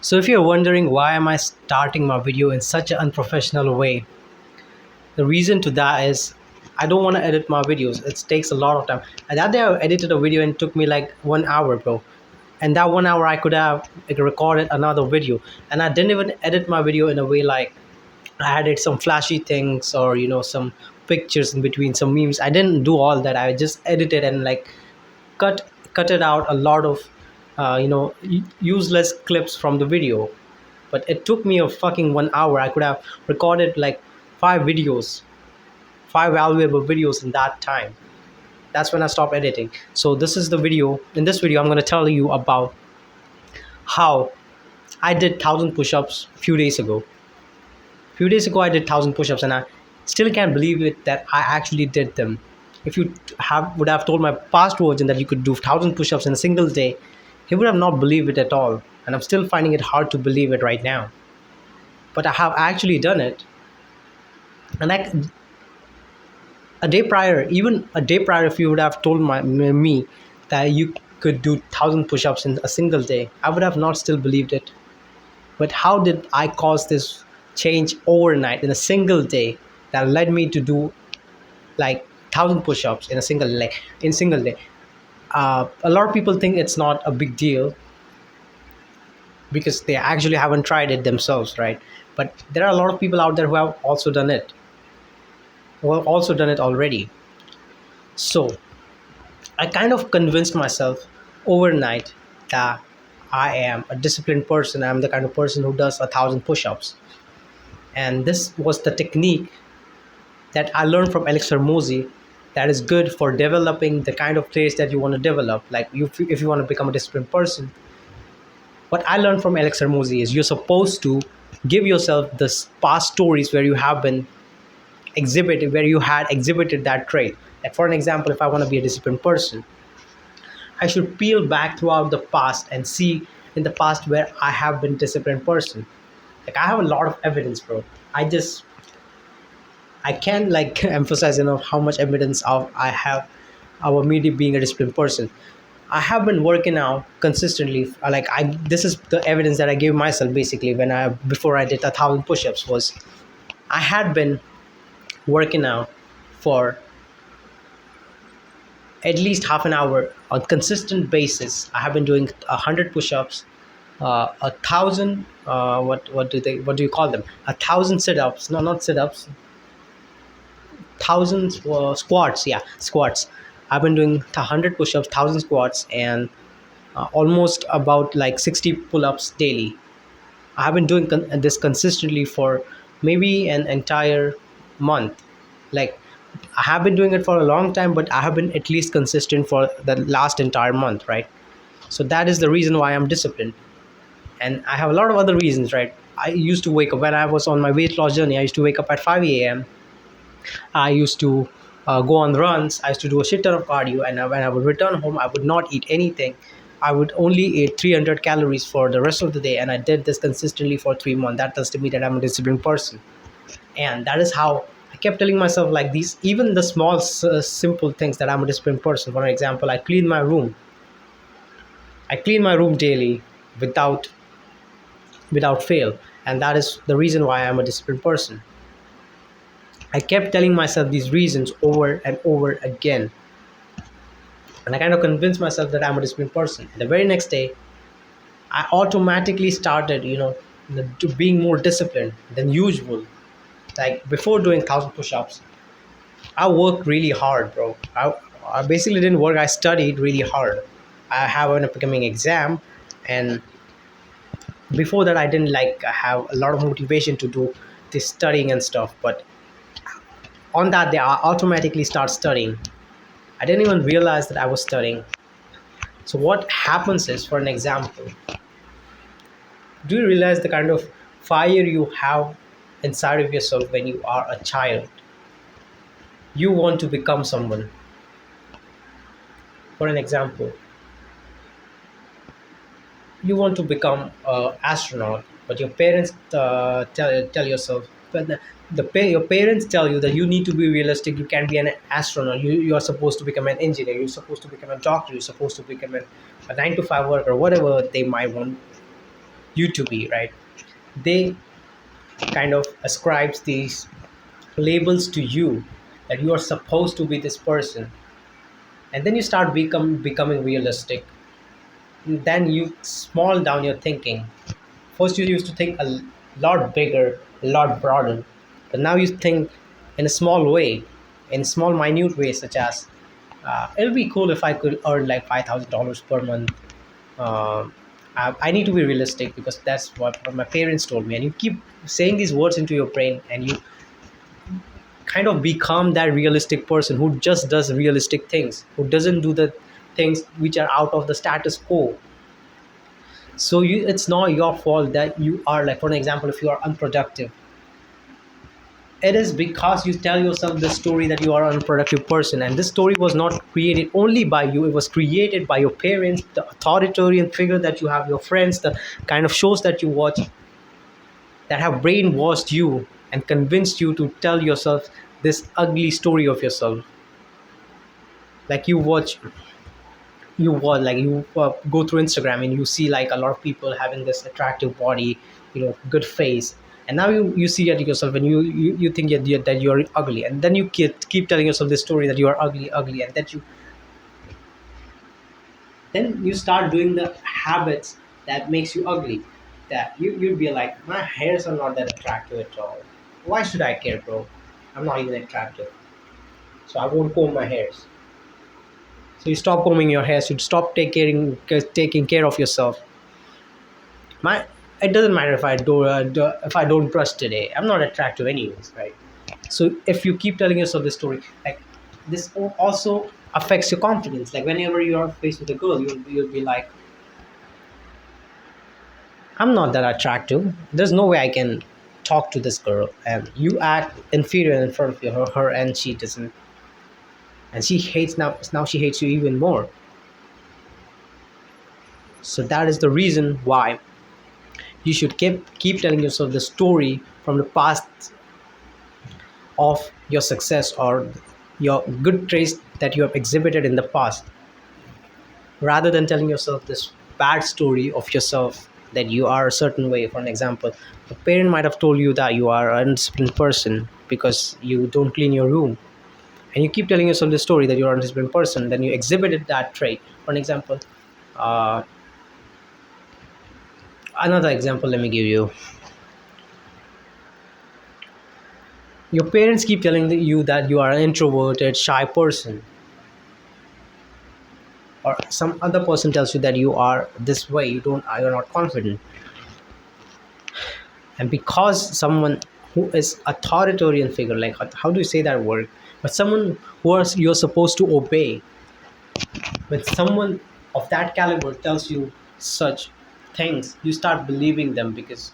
So if you're wondering why am I starting my video in such an unprofessional way, the reason to that is I don't want to edit my videos. It takes a lot of time. And that day I edited a video and it took me like 1 hour, bro. And that 1 hour I could have like recorded another video. And I didn't even edit my video in a way like I added some flashy things or some pictures in between, some memes. I didn't do all that. I just edited and like cut it out a lot of useless clips from the video. But it took me a fucking 1 hour. I could have recorded like five videos, five valuable videos in that time. That's when I stopped editing. So this is the video. In this video I'm going to tell you about how I did 1,000 push-ups a few days ago. A few days ago I did 1,000 push-ups and I still can't believe it that I actually did them. If you would have told my past version that you could do 1,000 push-ups in a single day, he would have not believed it at all. And I'm still finding it hard to believe it right now. But I have actually done it. And a day prior, even a day prior, if you would have told me that you could do 1,000 push-ups in a single day, I would have not still believed it. But how did I cause this change overnight in a single day that led me to do like 1,000 push-ups in a single day? A lot of people think it's not a big deal because they actually haven't tried it themselves, right? But there are a lot of people out there who have also done it, already. So I kind of convinced myself overnight that I am a disciplined person. I'm the kind of person who does 1,000 push-ups. And this was the technique that I learned from Alex Hormozy that is good for developing the kind of traits that you want to develop. Like if you want to become a disciplined person, what I learned from Alex Hormozy is you're supposed to give yourself the past stories where you have been exhibited, where you had exhibited that trait. Like for an example, if I want to be a disciplined person, I should peel back throughout the past and see in the past where I have been disciplined person. Like I have a lot of evidence, bro. I can't like emphasize enough how much evidence of I have of me being a disciplined person. I have been working out consistently. Like this is the evidence that I gave myself basically when I before I did 1,000 push-ups was I had been working out for at least half an hour on consistent basis. I have been doing 100 push-ups, 1,000. What do you call them? 1,000 sit-ups. No, not sit-ups. 1,000 squats. Yeah, squats. I've been doing 100 push-ups, 1,000 squats, and almost about like 60 pull-ups daily. I have been doing this consistently for maybe an entire month. Like I have been doing it for a long time, but I have been at least consistent for the last entire month, right? So that is the reason why I'm disciplined. And I have a lot of other reasons, right? I used to wake up when I was on my weight loss journey. I used to wake up at 5 a.m. I used to go on runs. I used to do a shit ton of cardio. And when I would return home, I would not eat anything. I would only eat 300 calories for the rest of the day. And I did this consistently for 3 months. That tells to me that I'm a disciplined person. And that is how I kept telling myself like these, even the small simple things that I'm a disciplined person. For example, I clean my room daily without fail, and that is the reason why I'm a disciplined person. I kept telling myself these reasons over and over again, and I kind of convinced myself that I'm a disciplined person. The very next day I automatically started to being more disciplined than usual. Like before doing 1,000 push-ups, I worked really hard, bro. I basically didn't work. I studied really hard. I have an upcoming exam, and before that, I didn't like have a lot of motivation to do this studying and stuff. But on that day, I automatically start studying. I didn't even realize that I was studying. So what happens is, for an example, do you realize the kind of fire you have inside of yourself when you are a child? You want to become someone. For an example, you want to become an astronaut, but your parents tell yourself, but your parents tell you that you need to be realistic. You can't be an astronaut. You are supposed to become an engineer. You're supposed to become a doctor. You're supposed to become a 9 to 5 worker, whatever they might want. you to be, right? They kind of ascribes these labels to you that you are supposed to be this person, and then you start becoming realistic. Then you small down your thinking. First, you used to think a lot bigger, a lot broader, but now you think in a small way, in small, minute ways, such as it'll be cool if I could earn like $5,000 per month. Um I need to be realistic because that's what my parents told me. And you keep saying these words into your brain, and you kind of become that realistic person who just does realistic things, who doesn't do the things which are out of the status quo. So it's not your fault that you are, like, for an example, if you are unproductive, it is because you tell yourself the story that you are an unproductive person. And this story was not created only by you, it was created by your parents, the authoritarian figure that you have, your friends, the kind of shows that you watch, that have brainwashed you and convinced you to tell yourself this ugly story of yourself. Like you go through Instagram and you see like a lot of people having this attractive body, good face, and now you see it yourself, and you think that you're ugly, and then you keep telling yourself this story that you are ugly, and that you then you start doing the habits that makes you ugly. That you'd be like, my hairs are not that attractive at all. Why should I care, bro? I'm not even attractive, so I won't comb my hairs. So you stop combing your hair. So you stop taking care of yourself. My It doesn't matter if I don't brush today. I'm not attractive anyways, right? So if you keep telling yourself this story, like, this also affects your confidence. Like whenever you are faced with a girl, you'll be like, I'm not that attractive. There's no way I can talk to this girl, and you act inferior in front of her, and she doesn't, and she hates now she hates you even more. So that is the reason why you should keep telling yourself the story from the past of your success, or your good traits that you have exhibited in the past, rather than telling yourself this bad story of yourself that you are a certain way. For an example, a parent might have told you that you are an undisciplined person because you don't clean your room, and you keep telling yourself the story that you're an undisciplined person, then you exhibited that trait. For an example, uh, another example, let me give you. Your parents keep telling you that you are an introverted, shy person, or some other person tells you that you are this way, you're not confident. And because someone who is authoritarian figure, like, how do you say that word, but someone you're supposed to obey, when someone of that caliber tells you such things, you start believing them, because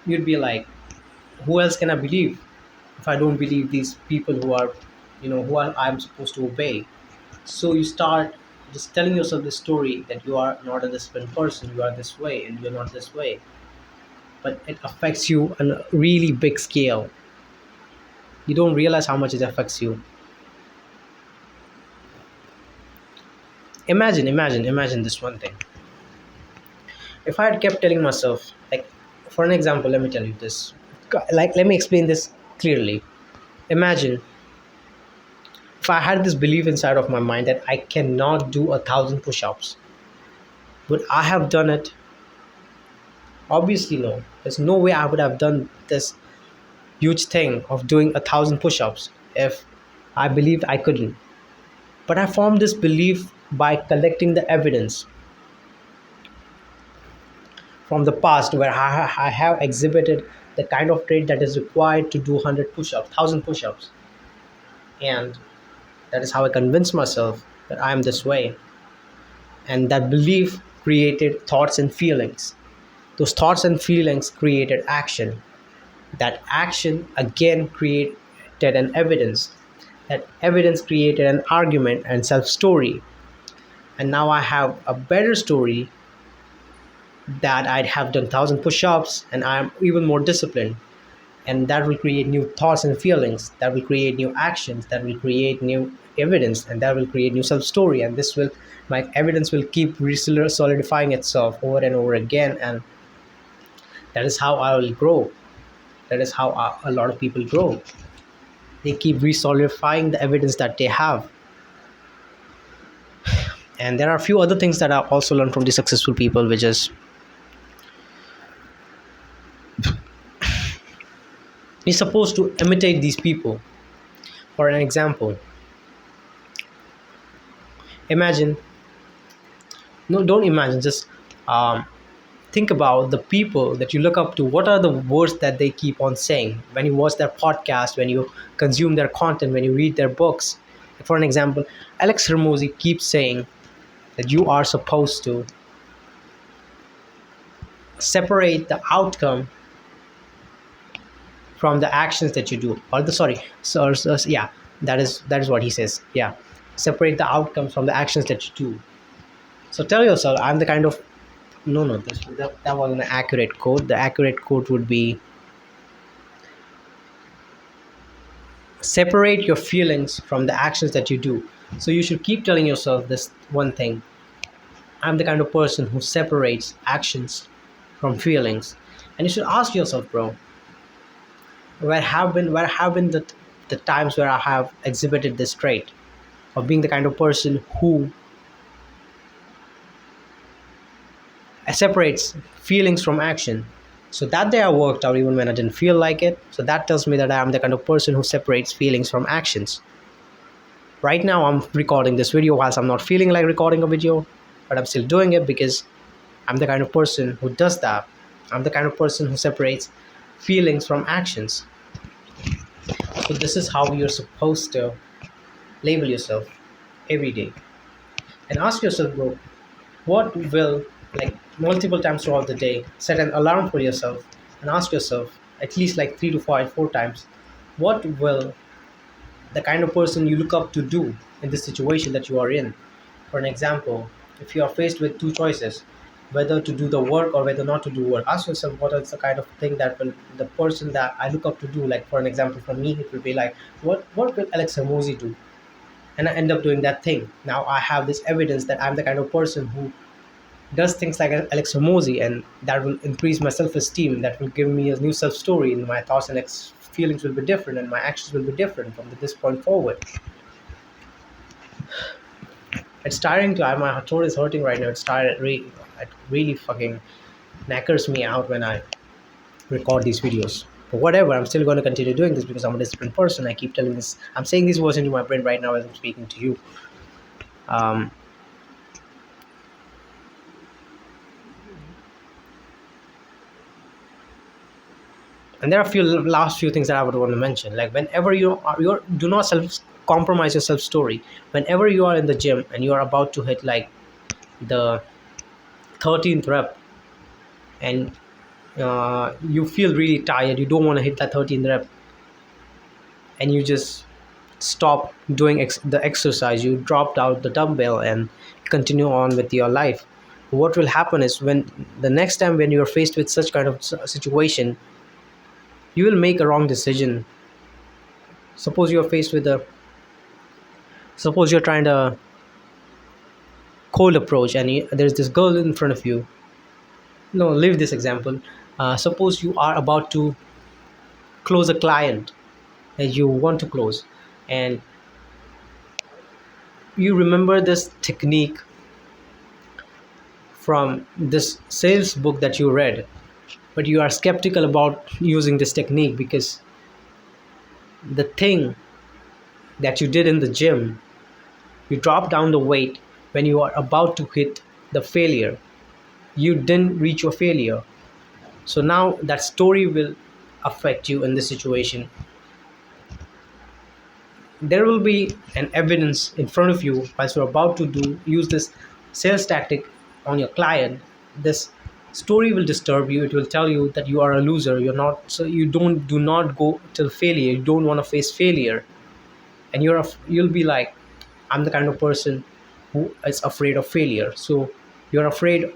you'd be like, who else can I believe if I don't believe these people who I'm supposed to obey? So you start just telling yourself the story that you are not a disciplined person, you are this way, and you're not this way. But it affects you on a really big scale. You don't realize how much it affects you. Imagine this one thing. If I had kept telling myself, like, for an example, let me tell you this. Like, let me explain this clearly. Imagine if I had this belief inside of my mind that I cannot do 1,000 push-ups. Would I have done it? Obviously, no. There's no way I would have done this huge thing of doing 1,000 push-ups if I believed I couldn't. But I formed this belief by collecting the evidence from the past, where I have exhibited the kind of trait that is required to do 100 push-ups, 1,000 push-ups. And that is how I convinced myself that I am this way. And that belief created thoughts and feelings. Those thoughts and feelings created action. That action again created an evidence. That evidence created an argument and self story. And now I have a better story that I'd have done 1,000 push-ups and I'm even more disciplined. and that will create new thoughts and feelings, that will create new actions, that will create new evidence, and that will create new self story. And this will, my evidence will keep solidifying itself over and over again, and that is how I will grow. That is how a lot of people grow. They keep resolidifying the evidence that they have. And there are a few other things that I also learned from the successful people, which is you're supposed to imitate these people. For an example, imagine, no, don't imagine, just um, think about the people that you look up to. What are the words that they keep on saying when you watch their podcast, when you consume their content, when you read their books? For an example, Alex Hermosi keeps saying that you are supposed to separate the outcome from the actions that you do, or the sorry so yeah, that is what he says. Yeah, separate the outcomes from the actions that you do. So tell yourself, I'm the kind of, no, that wasn't an accurate quote. The accurate quote would be, separate your feelings from the actions that you do. So you should keep telling yourself this one thing: I'm the kind of person who separates actions from feelings. And you should ask yourself, bro, where have been the times where I have exhibited this trait of being the kind of person who separates feelings from action. So that day I worked out even when I didn't feel like it. So that tells me that I am the kind of person who separates feelings from actions. Right now I'm recording this video whilst I'm not feeling like recording a video, but I'm still doing it because I'm the kind of person who does that. I'm the kind of person who separates feelings from actions. So this is how you're supposed to label yourself every day. And ask yourself, bro, what will, like, multiple times throughout the day, set an alarm for yourself and ask yourself at least like 3 to 4 times, what will the kind of person you look up to do in the situation that you are in. For an example, if you are faced with two choices, whether to do the work or whether not to do work, ask yourself what is the kind of thing that will the person that I look up to do. Like for an example, for me, it will be like, what will Alex Hermosi do? And I end up doing that thing. Now I have this evidence that I'm the kind of person who does things like Alex Hermosi, and that will increase my self-esteem. That will give me a new self-story, and my thoughts and feelings will be different, and my actions will be different from this point forward. It's tiring to. My throat is hurting right now. It's tired. It really fucking knackers me out when I record these videos. But whatever, I'm still going to continue doing this because I'm a disciplined person. I keep telling this. I'm saying these words into my brain right now as I'm speaking to you. Um, and there are a few last few things that I would want to mention. Like whenever you do not self compromise your self story. Whenever you are in the gym and you are about to hit like the 13th rep, and you feel really tired, you don't want to hit that 13th rep, and you just stop doing the exercise, you dropped out the dumbbell and continue on with your life. What will happen is, when the next time when you're faced with such kind of situation, you will make a wrong decision. Suppose you're faced with a suppose you're trying to cold approach, and there's this girl in front of you. No, leave this example. Suppose you are about to close a client that you want to close, and you remember this technique from this sales book that you read, but you are skeptical about using this technique because the thing that you did in the gym, you dropped down the weight when you are about to hit the failure. You didn't reach your failure. So now that story will affect you in this situation. There will be an evidence in front of you as you're about to use this sales tactic on your client. This story will disturb you. It will tell you that you are a loser, you're not, so you do not go till failure. You don't want to face failure, and you'll be like, I'm the kind of person who is afraid of failure. So you're afraid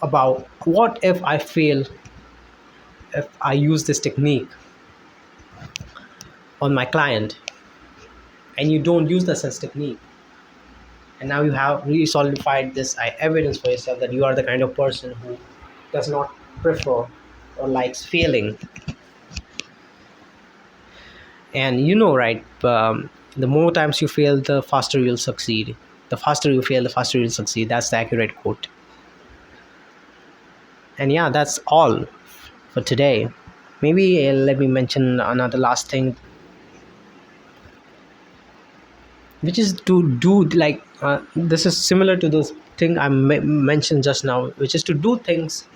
about, what if I fail if I use this technique on my client and you don't use the sense technique, and now you have really solidified this evidence for yourself that you are the kind of person who does not prefer or likes failing. And you know, right, the more times you fail, the faster you'll succeed. The faster you fail, the faster you'll succeed. That's the accurate quote. And yeah, that's all for today. Maybe let me mention another last thing, which is to do like this is similar to those thing I mentioned just now, which is to do things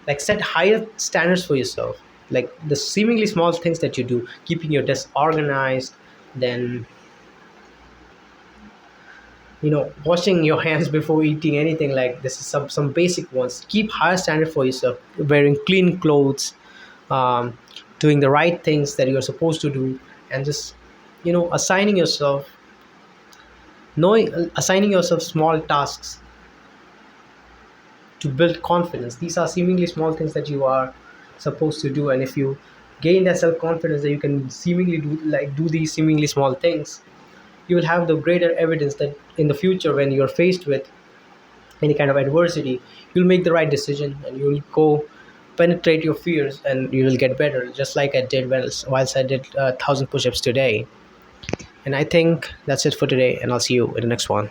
like set higher standards for yourself, like the seemingly small things that you do, keeping your desk organized, then washing your hands before eating anything. Like this is some basic ones. Keep higher standard for yourself, wearing clean clothes, um, doing the right things that you're supposed to do, and just assigning yourself, knowing assigning yourself small tasks to build confidence. These are seemingly small things that you are supposed to do, and if you gain that self-confidence that you can seemingly do these seemingly small things, you will have the greater evidence that in the future when you're faced with any kind of adversity, you'll make the right decision and you'll go penetrate your fears and you will get better, just like I did whilst I did 1,000 push-ups today. And I think that's it for today, and I'll see you in the next one.